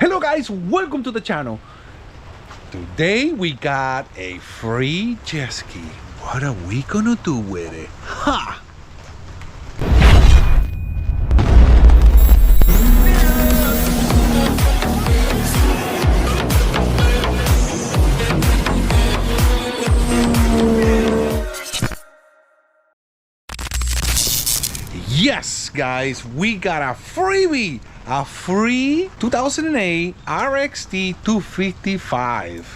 Hello guys, welcome to the channel. Today we got a free jet ski. What are we gonna do with it? Ha! Yes guys, we got a freebie. A free 2008 RXT 255.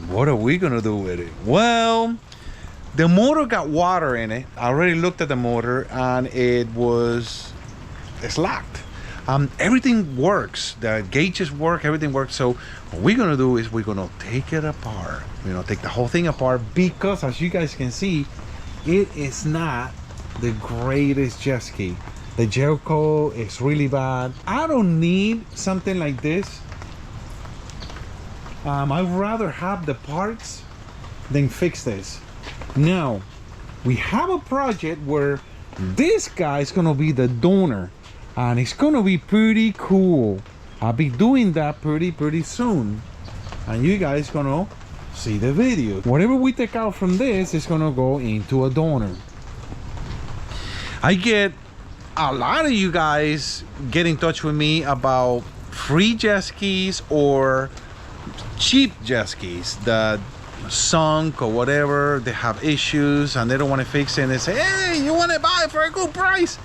What are we gonna do with it? Well, the motor got water in it. I already looked at the motor and it's locked. Everything works. The gauges work, everything works. So what we're gonna do is we're gonna take it apart. We're gonna take the whole thing apart because, as you guys can see, it is not the greatest jet ski. The gel coat is really bad. I don't need something like this. I'd rather have the parts than fix this. Now, we have a project where this guy is gonna be the donor, and it's gonna be pretty cool. I'll be doing that pretty soon, and you guys gonna see the video. Whatever we take out from this is gonna go into a donor. I get a lot of you guys get in touch with me about free jet skis or cheap jet skis that sunk or whatever. They have issues and they don't want to fix it, and they say, hey, you want to buy it for a good price?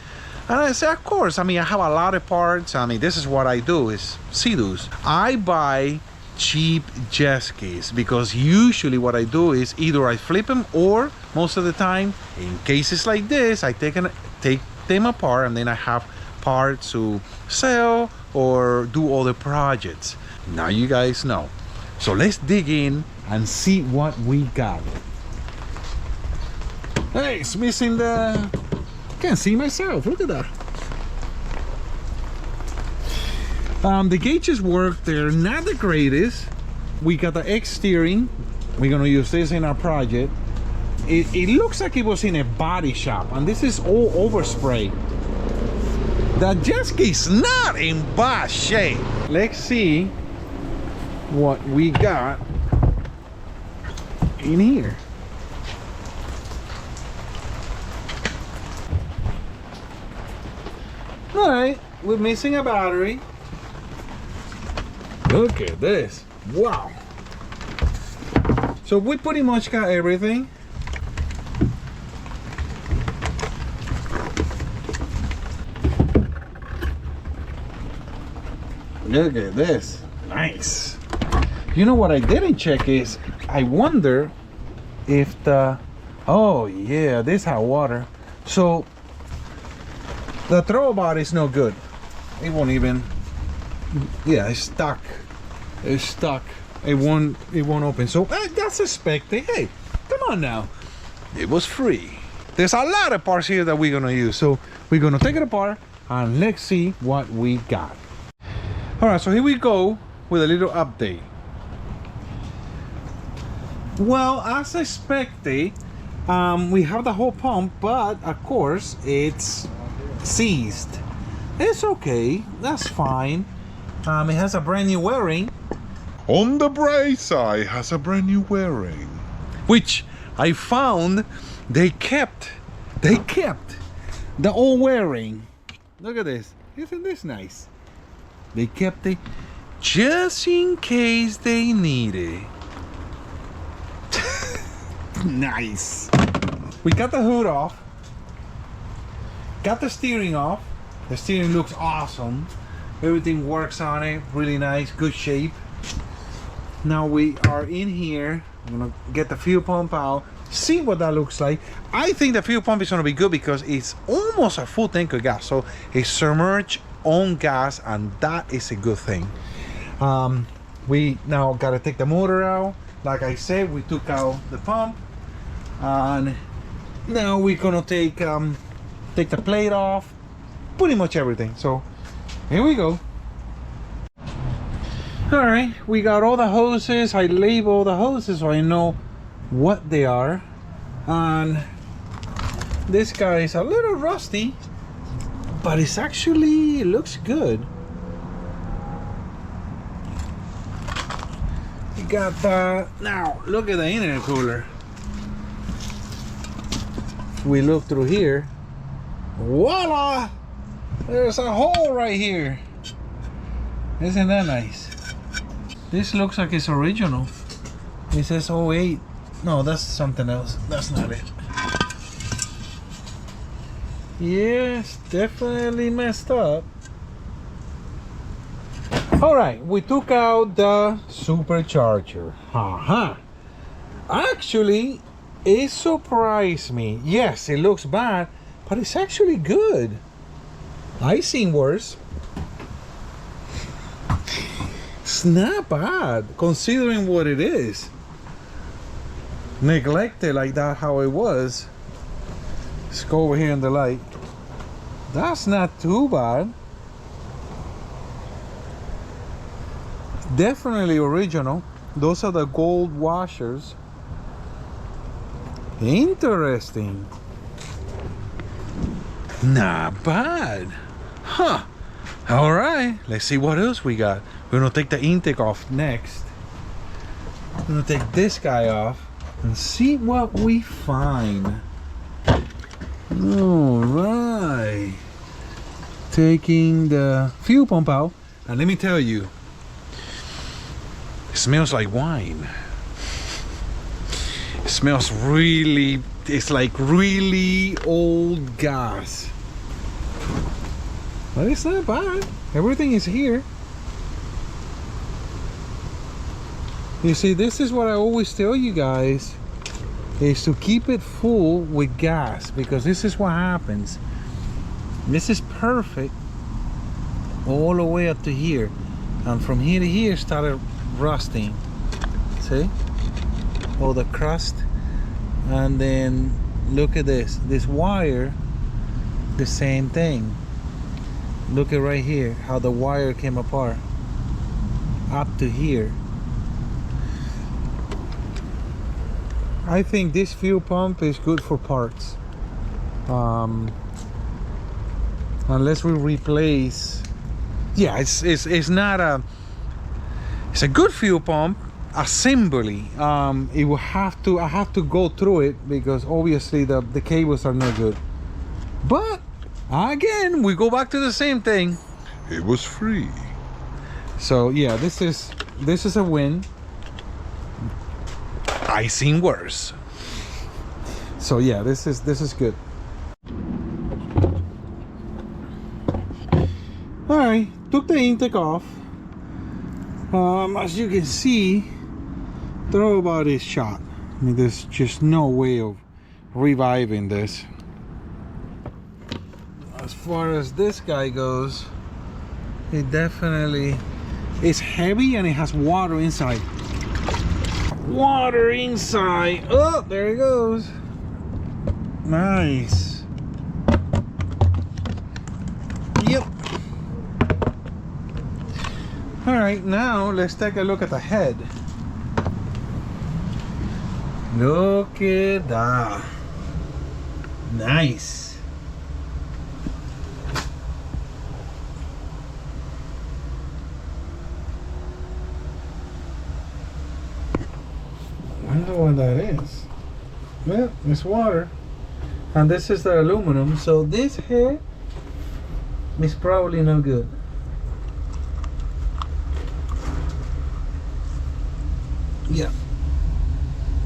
And I say, of course. I mean, I have a lot of parts. I mean, this is what I do, is Sea-Doos. I buy cheap jet skis because usually what I do is either I flip them, or most of the time in cases like this, I take them apart and then I have parts to sell or do other projects. Now you guys know. So let's dig in and see what we got. Hey, it's missing the... Can't see myself. Look at that. The gauges work. They're not the greatest. We got the X steering. We're gonna use this in our project. It looks like it was in a body shop, and this is all overspray. The jet ski's not in bad shape. Let's see what we got in here. All right, we're missing a battery. Look at this. Wow. So we pretty much got everything. Look at this. Nice. You know what I didn't check is, I wonder if the... Oh yeah, this has water. So the throw bar is no good. It won't even... Yeah, it's stuck. It's stuck. It won't open. So that's expected. Hey, come on now. It was free. There's a lot of parts here that we're gonna use. So we're gonna take it apart and let's see what we got. All right, so here we go with a little update. Well, as expected, we have the whole pump, but of course it's seized. It's okay, that's fine. It has a brand new wearing. On the bright side, it has a brand new wearing, which I found they kept the old wearing. Look at this. Isn't this nice? They kept it just in case they need it. Nice. We got the hood off. Got the steering off. The steering looks awesome. Everything works on it. Really nice. Good shape. Now we are in here. I'm gonna get the fuel pump out. See what that looks like. I think the fuel pump is gonna be good because it's almost a full tank of gas. So it's submerged on gas, and that is a good thing. We now got to take the motor out. Like I said, we took out the pump, and now we're gonna take the plate off, pretty much everything. So here we go. All right, we got all the hoses. I label the hoses so I know what they are, and this guy is a little rusty, but it looks good. got that. Now look at the intercooler. We look through here. Voila! There's a hole right here. Isn't that nice? This looks like it's original. It says 08. No, that's something else. That's not it. Yes, definitely messed up. Alright, we took out the supercharger. Actually, it surprised me. Yes, it looks bad, but it's actually good. I've seen worse. It's not bad considering what it is. Neglected like that, how it was. Let's go over here in the light. That's not too bad. Definitely original. Those are the gold washers. Interesting. Not bad. Huh. All right. Let's see what else we got. We're gonna take the intake off next. We're gonna take this guy off and see what we find. All right. Taking the fuel pump out, and let me tell you, it smells like wine. It smells really, it's like really old gas. But it's not bad. Everything is here. You see, this is what I always tell you guys, is to keep it full with gas, because this is what happens. This is perfect all the way up to here, and from here to here started rusting. See all the crust. And then look at this wire, the same thing. Look at right here how the wire came apart up to here. I think this fuel pump is good for parts, unless we replace. Yeah, it's not a, it's a good fuel pump assembly. It will have to, I have to go through it because obviously the cables are not good. But again, we go back to the same thing. It was free. So yeah, this is a win. I seen worse. So yeah, this is good. All right, took the intake off. As you can see, throw about is shot. I mean, there's just no way of reviving this. As far as this guy goes, it definitely is heavy and it has water inside. Water inside. Oh, there it goes. Nice. Yep. All right, now let's take a look at the head. Look at that. Nice. I don't know what that is. Well, it's water. And this is the aluminum, so this head is probably no good. Yeah,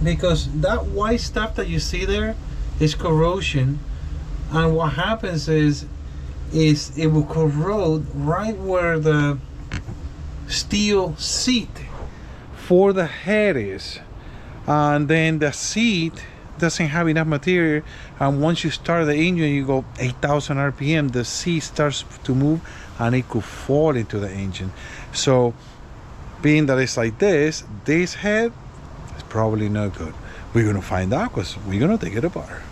because that white stuff that you see there is corrosion, and what happens is it will corrode right where the steel seat for the head is, and then the seat doesn't have enough material, and once you start the engine, you go 8,000 RPM, the seat starts to move and it could fall into the engine. So being that it's like this head is probably not good. We're gonna find out because we're gonna take it apart,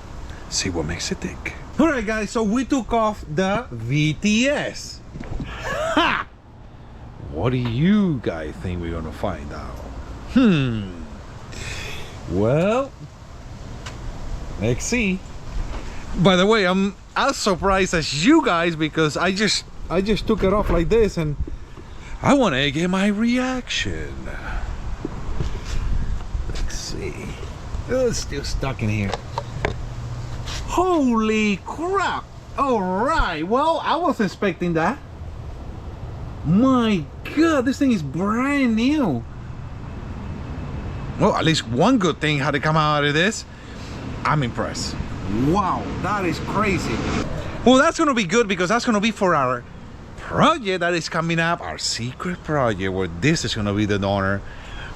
see what makes it tick. All right, guys, so we took off the VTS. Ha! What do you guys think we're gonna find out? Well, let's see. By the way, I'm as surprised as you guys because I just took it off like this and I want to get my reaction. see. It's still stuck in here. Holy crap! All right, well, I was expecting that. My God, this thing is brand new. Well, at least one good thing had to come out of this. I'm impressed. Wow, that is crazy. Well, that's gonna be good because that's gonna be for our project that is coming up, our secret project where this is gonna be the donor.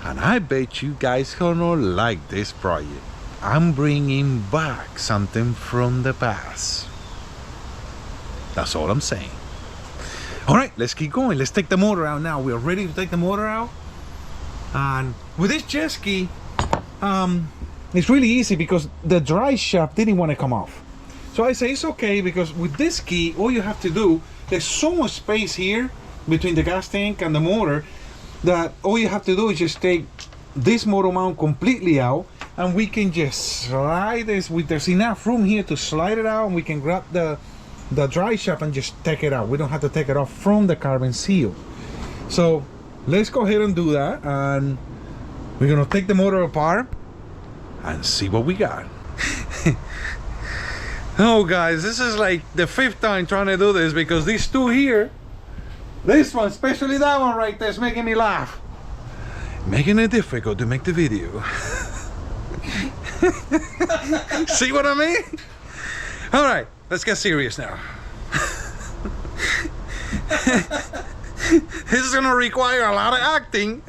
And I bet you guys gonna like this project. I'm bringing back something from the past. That's all I'm saying. All right, let's keep going. Let's take the motor out now. We are ready to take the motor out. And with this jet ski, it's really easy because the dry shaft didn't want to come off. So I say it's okay because with this key, all you have to do, there's so much space here between the gas tank and the motor that all you have to do is just take this motor mount completely out and we can just slide this. There's enough room here to slide it out and we can grab the dry shaft and just take it out. We don't have to take it off from the carbon seal. So let's go ahead and do that, and we're gonna take the motor apart and see what we got. Oh guys, this is like the 5th time trying to do this because these two here, this one, especially that one right there, is making me laugh. Making it difficult to make the video. See what I mean? All right, let's get serious now. This is gonna require a lot of acting.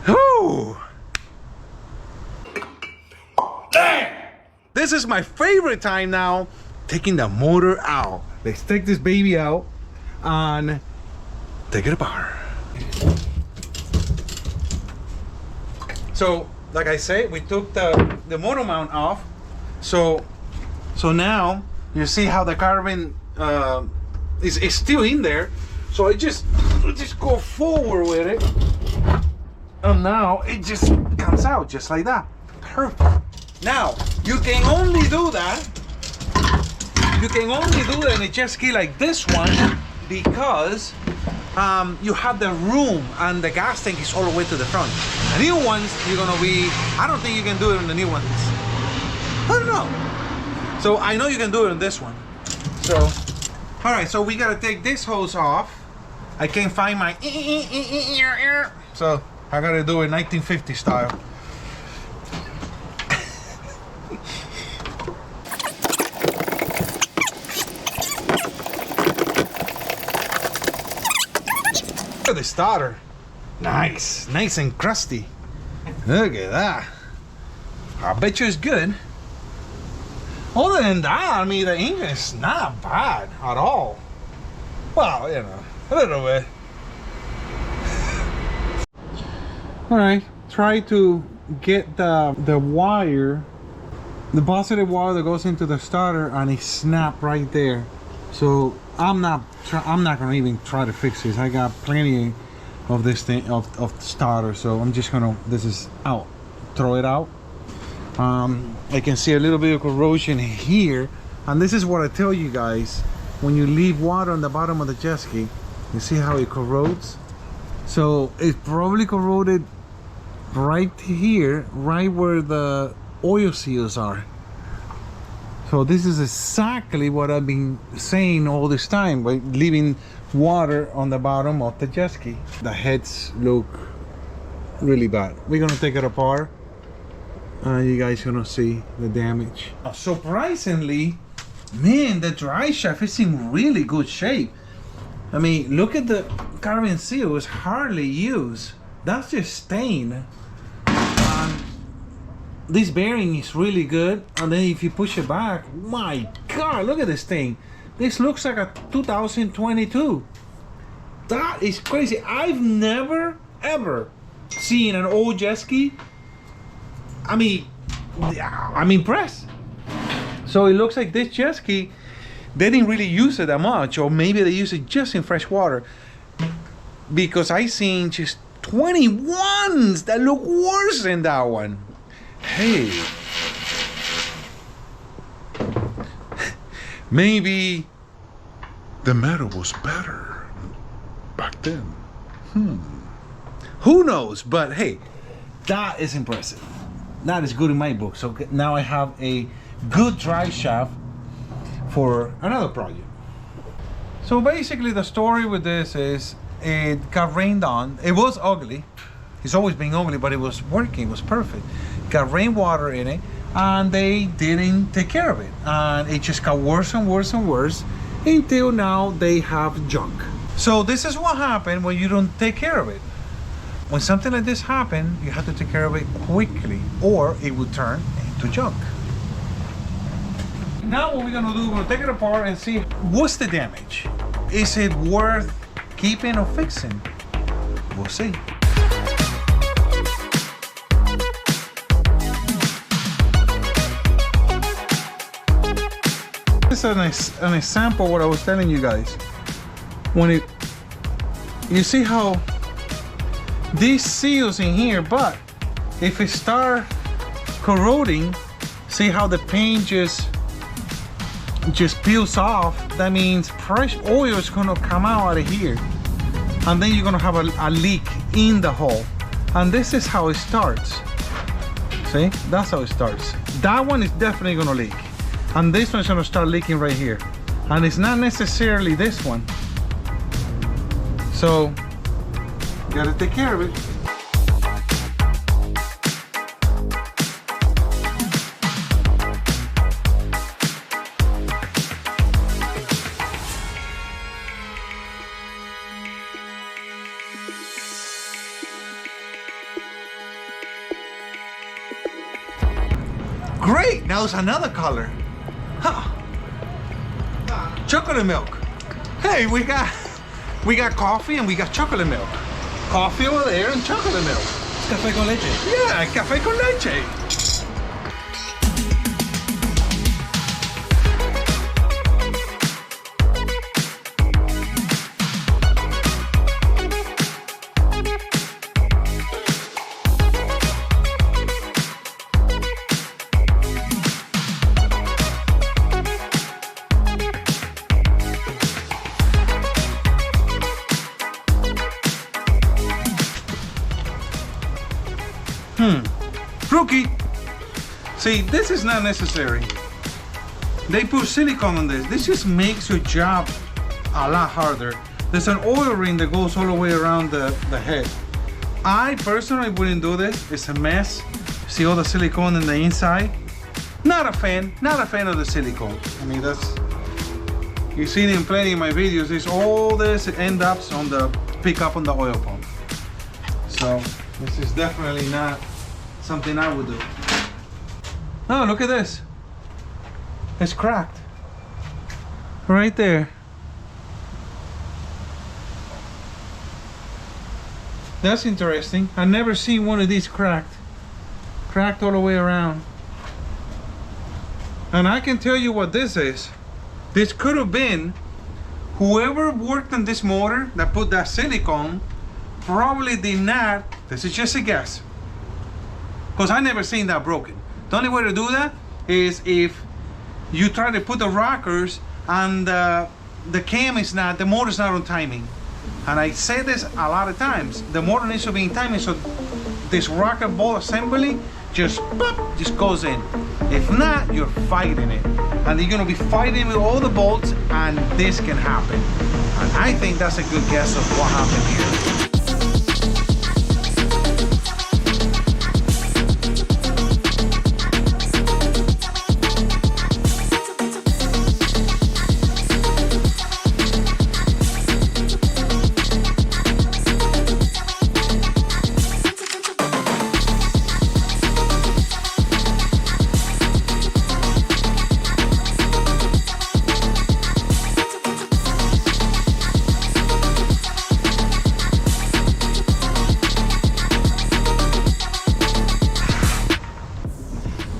Oh, damn! This is my favorite time now, taking the motor out. Let's take this baby out and take it apart. So, like I said, we took the motor mount off. So now you see how the carbon is still in there. So I just go forward with it, and now it just comes out just like that. Perfect. Now you can only do that. You can only do that in a jet ski like this one because you have the room and the gas tank is all the way to the front. The new ones, you're gonna be. I don't think you can do it in the new ones. I don't know. So I know you can do it in this one. So, all right. So we gotta take this hose off. I can't find my so I gotta do it 1950 style. Look at the starter. Nice and crusty. Look at that. I bet you it's good. Other than that, I mean, the engine is not bad at all. Well, you know, a little bit. All right, try to get the wire, the positive wire that goes into the starter, and it snapped right there. So I'm not gonna even try to fix this. I got plenty of this thing of starter, so I'm just gonna, this is out, throw it out. I can see a little bit of corrosion here, and this is what I tell you guys, when you leave water on the bottom of the jet ski, you see how it corrodes. So it's probably corroded right here, right where the oil seals are. So this is exactly what I've been saying all this time, by leaving water on the bottom of the jet ski. The heads look really bad. We're gonna take it apart. You guys gonna see the damage. Surprisingly, man, the dry shaft is in really good shape. I mean, look at the carbon seal, it's hardly used. That's just stain. This bearing is really good, and then if you push it back, my God, look at this thing. This looks like a 2022. That is crazy. I've never ever seen an old jet ski. I mean, I'm impressed. So it looks like this jet ski, they didn't really use it that much, or maybe they use it just in fresh water, because I seen just 21s that look worse than that one. Hey, maybe the metal was better back then. Who knows? But hey, that is impressive. That is good in my book. So now I have a good drive shaft for another project. So basically the story with this is it got rained on. It was ugly. It's always been ugly, but it was working. It was perfect. Got rainwater in it, and they didn't take care of it. And it just got worse and worse and worse until now they have junk. So this is what happened when you don't take care of it. When something like this happens, you have to take care of it quickly or it will turn into junk. Now what we're gonna do, we're gonna take it apart and see what's the damage. Is it worth keeping or fixing? We'll see. This is an example of what I was telling you guys. When you see how these seals in here, but if it start corroding, see how the paint just peels off. That means fresh oil is gonna come out of here, and then you're gonna have a leak in the hole. And this is how it starts. See, that's how it starts. That one is definitely gonna leak, and this one's gonna start leaking right here, and it's not necessarily this one. So you gotta take care of it. Great, now it's another color. Huh. Chocolate milk. Hey, we got coffee and we got chocolate milk. Coffee over there and chocolate milk. Café con leche. Yeah, café con leche. Rookie. See, this is not necessary. They put silicone on this. This just makes your job a lot harder. There's an oil ring that goes all the way around the head. I personally wouldn't do this. It's a mess. See all the silicone in the inside? Not a fan of the silicone. I mean, that's, you've seen it in plenty of my videos. It's all this end up on the pickup on the oil pump. So this is definitely not something I would do. Oh, look at this. It's cracked. Right there. That's interesting. I've never seen one of these cracked. Cracked all the way around. And I can tell you what this is. This could have been whoever worked on this motor that put that silicone probably did not, this is just a guess, because I never seen that broken. The only way to do that is if you try to put the rockers and the cam is not, the motor's not on timing. And I say this a lot of times, the motor needs to be in timing, so this rocker bolt assembly just goes in. If not, you're fighting it. And you're gonna be fighting with all the bolts, and this can happen. And I think that's a good guess of what happened here.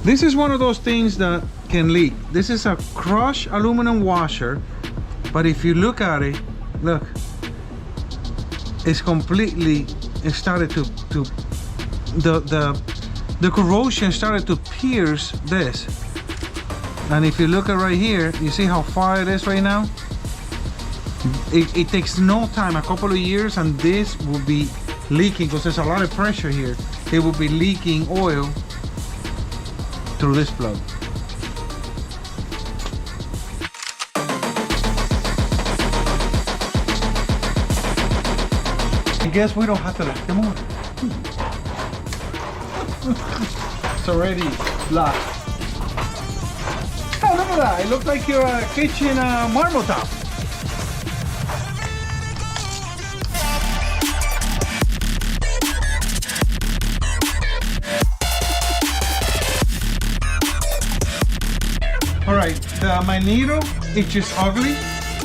This is one of those things that can leak. This is a crushed aluminum washer, but if you look at it, look, it's completely, it started to the corrosion started to pierce this. And if you look at right here, you see how far it is right now? It takes no time, a couple of years, and this will be leaking because there's a lot of pressure here. It will be leaking oil through this plug. I guess we don't have to lock the motor. It's already locked. Oh, look at that. It looks like your kitchen marble top. Alright, the magneto, it's just ugly,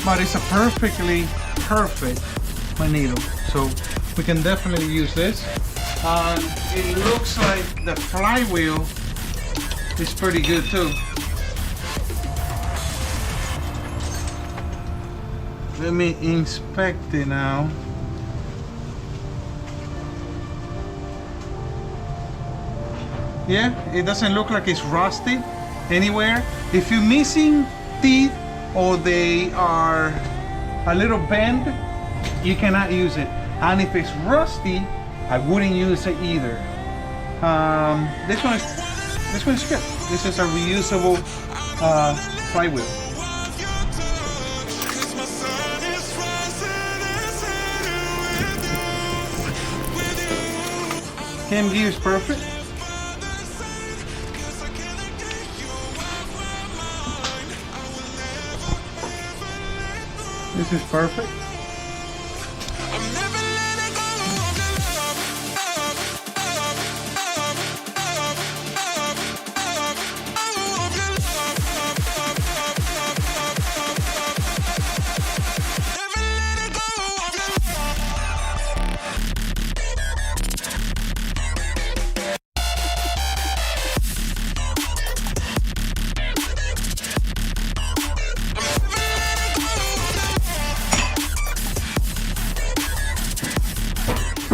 but it's a perfectly perfect magneto. So we can definitely use this. And it looks like the flywheel is pretty good too. Let me inspect it now. Yeah, it doesn't look like it's rusty anywhere. If you're missing teeth or they are a little bent, you cannot use it. And if it's rusty, I wouldn't use it either. This one is good. This is a reusable flywheel. Cam gear is perfect. This is perfect.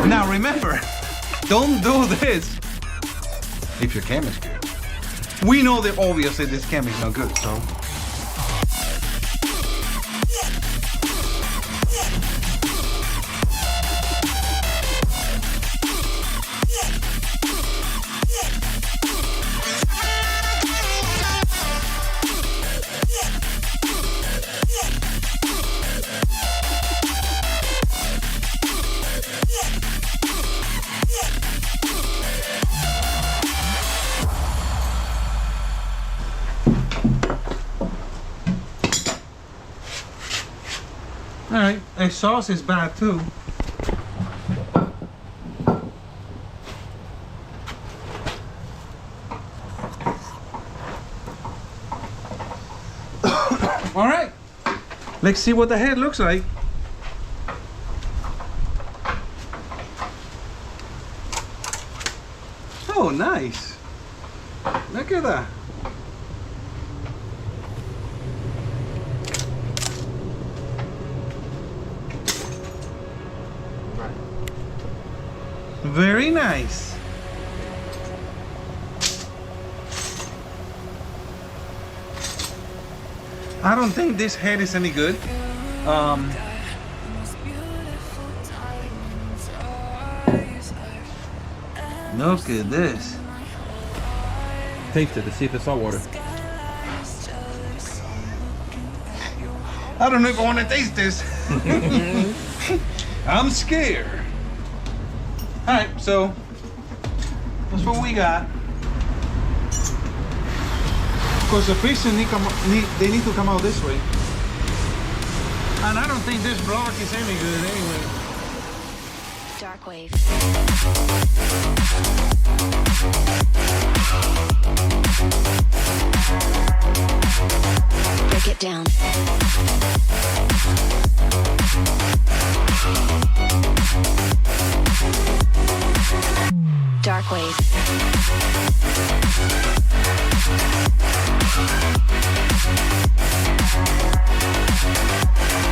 Now remember, don't do this if your cam is good. We know that obviously this cam is not good, so. Alright, exhaust is bad too. Alright, let's see what the head looks like. Oh, nice. Look at that. Very nice. I don't think this head is any good. Look at this. Taste it to see if it's salt water. I don't know if I want to taste this. I'm scared. Alright, so that's what we got. Of course, the piston they need to come out this way. And I don't think this block is any good anyway. Dark wave. Break it down. Dark wave.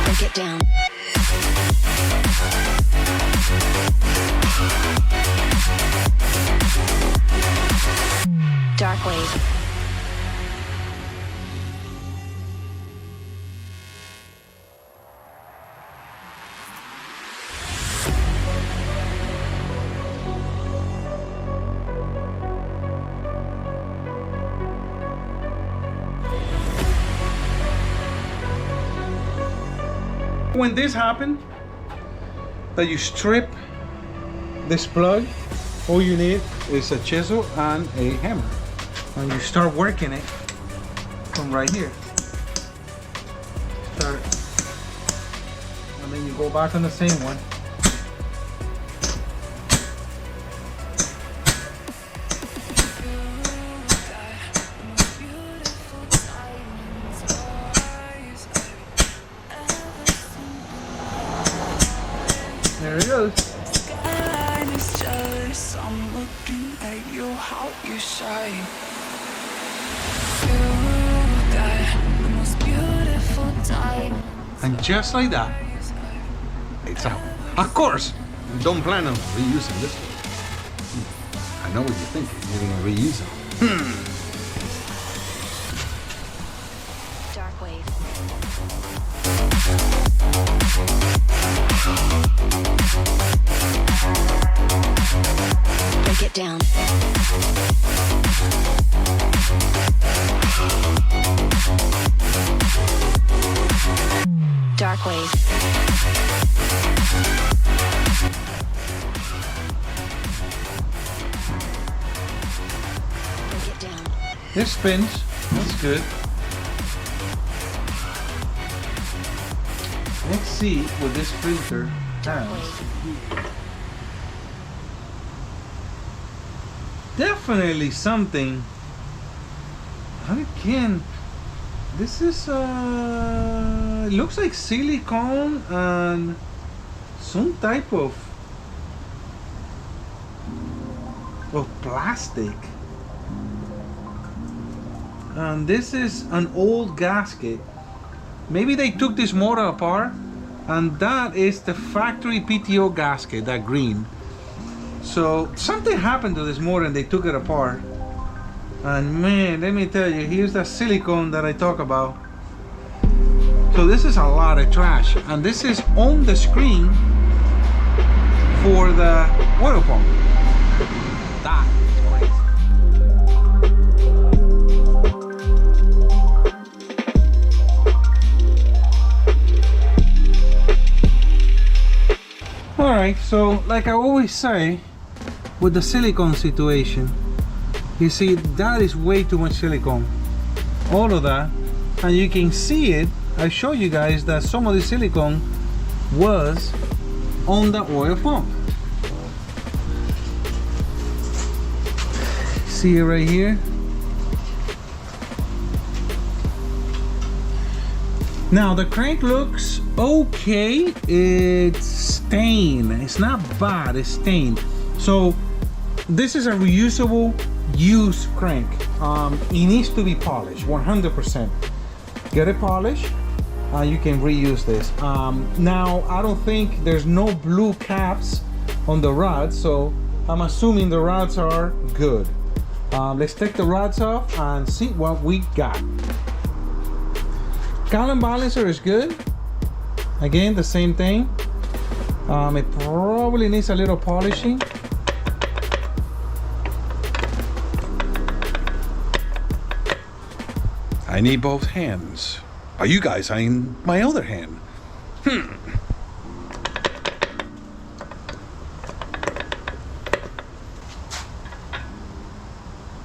Break it down. Dark wave. when this happened, that you strip this plug, all you need is a chisel and a hammer. And you start working it from right here. Start, and then you go back on the same one. There it goes. I'm looking at you, how you shine. The most beautiful time. And just like that, it's out. Of course, you don't plan on reusing this one. I know what you're thinking. You're gonna reuse it. Dark wave. Break it down. Dark wave. Break it down. This spins. That's good. Let's see what this filter Dark has. wave. Definitely something. Again, this is it looks like silicone and some type of plastic. And this is an old gasket. Maybe they took this motor apart, and that is the factory PTO gasket, that green. So something happened to this motor and they took it apart. And man, let me tell you, here's that silicone that I talk about. So this is a lot of trash, and this is on the screen for the oil pump. That is crazy. All right, so like I always say, with the silicone situation, you see that is way too much silicone, all of that, and you can see it. I show you guys that some of the silicone was on the oil pump. See it right here. Now the crank looks okay. It's stained. It's not bad, it's stained. So this is a reusable used crank. It needs to be polished 100%. Get it polished, you can reuse this. Now I don't think there's no blue caps on the rods, so I'm assuming the rods are good. Let's take the rods off and see what we got. Gallon balancer is good. Again, the same thing. It probably needs a little polishing. I need both hands. Are you guys? I need my other hand.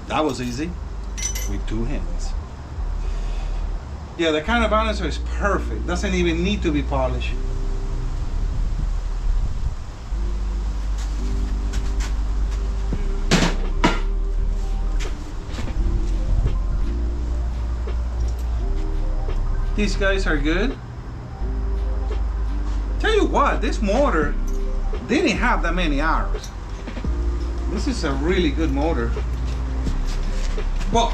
That was easy with two hands. Yeah, the kind of balancer is perfect. Doesn't even need to be polished. These guys are good. Tell you what, this motor didn't have that many hours. This is a really good motor. Well,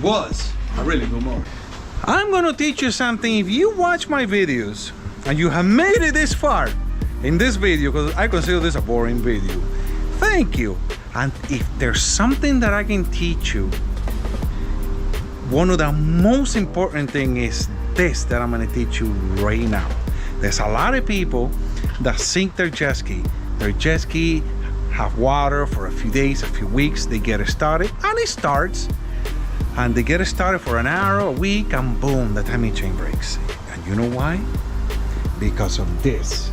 was a really good motor. I'm gonna teach you something. If you watch my videos and you have made it this far in this video, because I consider this a boring video, thank you. And if there's something that I can teach you, one of the most important thing is this that I'm gonna teach you right now. There's a lot of people that sink their jet ski. Their jet ski have water for a few days, a few weeks, they get it started, and it starts. And they get it started for an hour, a week, and boom, the timing chain breaks. And you know why? because of this.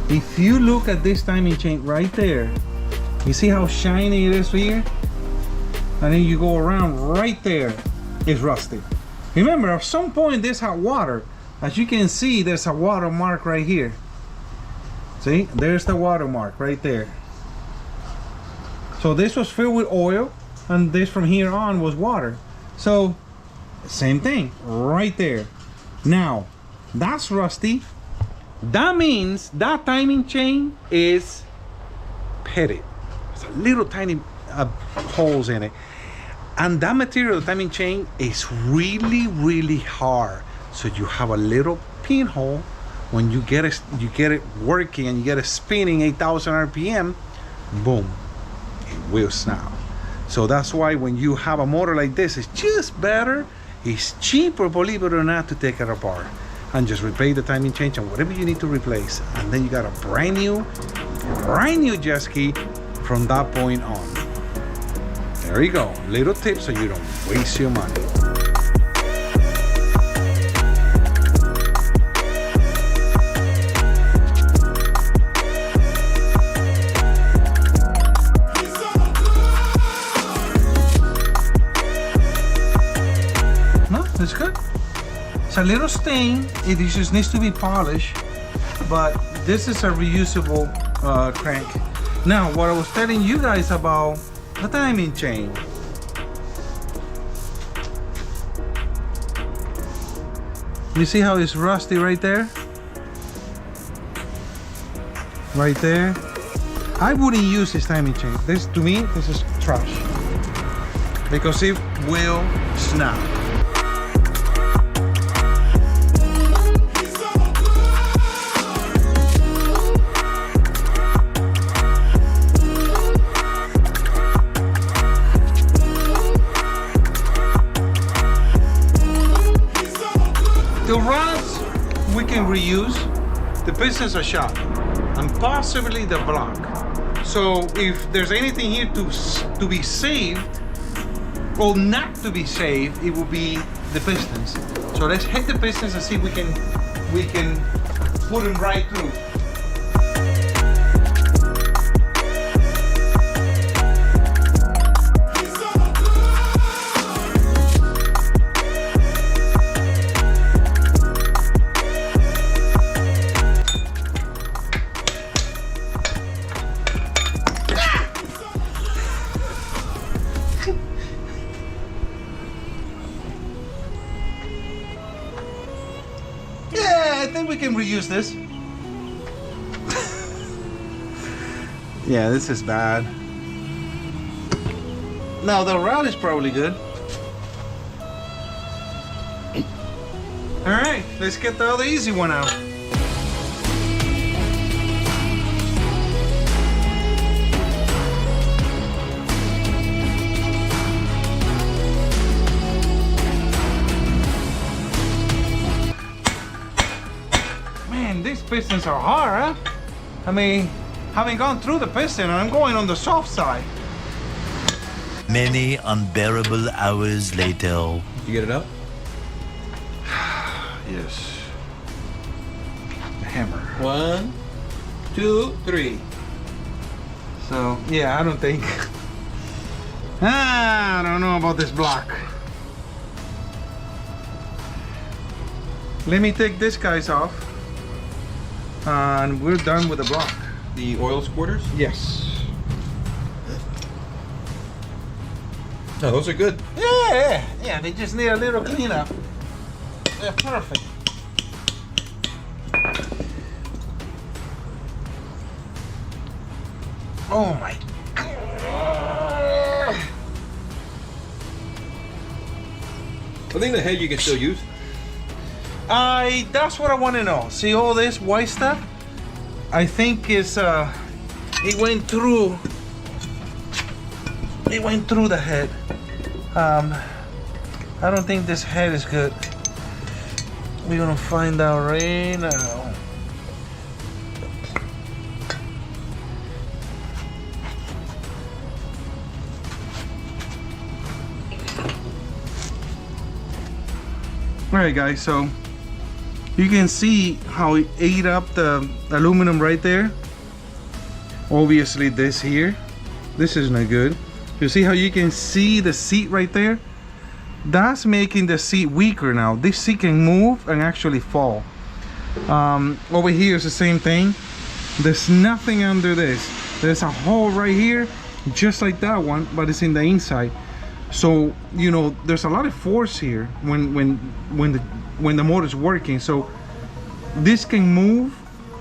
If you look at this timing chain right there, you see how shiny it is here? And then you go around right there, it's rusty. Remember, at some point this hot water, as you can see, there's a watermark right here. See, there's the watermark right there. So this was filled with oil, and this from here on was water. So same thing right there. Now that's rusty. That means that timing chain is pitted. There's a little tiny holes in it, and that material, the timing chain, is really hard. So you have a little pinhole. When you get it working and you get it spinning 8,000 RPM, boom, it will snap. So that's why when you have a motor like this, it's just better, it's cheaper, believe it or not, to take it apart and just replace the timing chain and whatever you need to replace, and then you got a brand new jet ski from that point on. There you go, little tip so you don't waste your money. It's good. It's a little stain. It just needs to be polished, but this is a reusable crank. Now, what I was telling you guys about the timing chain. You see how it's rusty right there? Right there. I wouldn't use this timing chain. This, to me, this is trash because it will snap. The rods we can reuse, the pistons are shot, and possibly the block. So if there's anything here to be saved, or not to be saved, it will be the pistons. So let's hit the pistons and see if we can put them right through. I think we can reuse this. Yeah, this is bad. Now the rod is probably good. All right, let's get the other easy one out. These pistons are hard, huh? I mean, having gone through the piston, I'm going on the soft side. Many unbearable hours later. Did you get it out? Yes. The hammer. 1, 2, 3. So, yeah, I don't think. I don't know about this block. Let me take this guys off. And we're done with the block. The oil squirters? Yes. No, those are good. Yeah, they just need a little cleanup. They're perfect. Oh my God. I think the head you can still use. That's what I want to know. See all this white stuff? I think it's it went through the head. I don't think this head is good. We're gonna find out right now. All right, guys, so You can see how it ate up the aluminum right there. Obviously this here, this is not good. You see how you can see the seat right there? That's making the seat weaker now. This seat can move and actually fall. Over here is the same thing. There's nothing under this. There's a hole right here, just like that one, but it's in the inside. So you know there's a lot of force here when the motor's working. So this can move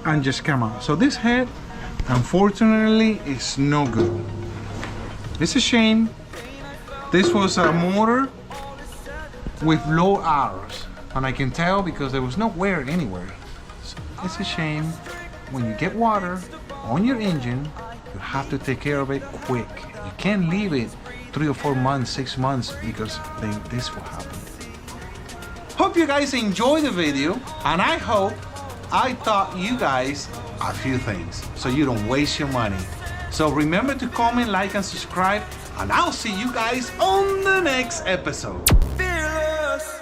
and just come out. So this head, unfortunately, is no good. It's a shame. This was a motor with low hours, and I can tell because there was no wear anywhere. So it's a shame. When you get water on your engine, you have to take care of it quick. You can't leave it 3 or 4 months, 6 months, because then this will happen. Hope you guys enjoyed the video, and I hope I taught you guys a few things so you don't waste your money. So remember to comment, like, and subscribe, and I'll see you guys on the next episode. Fearless.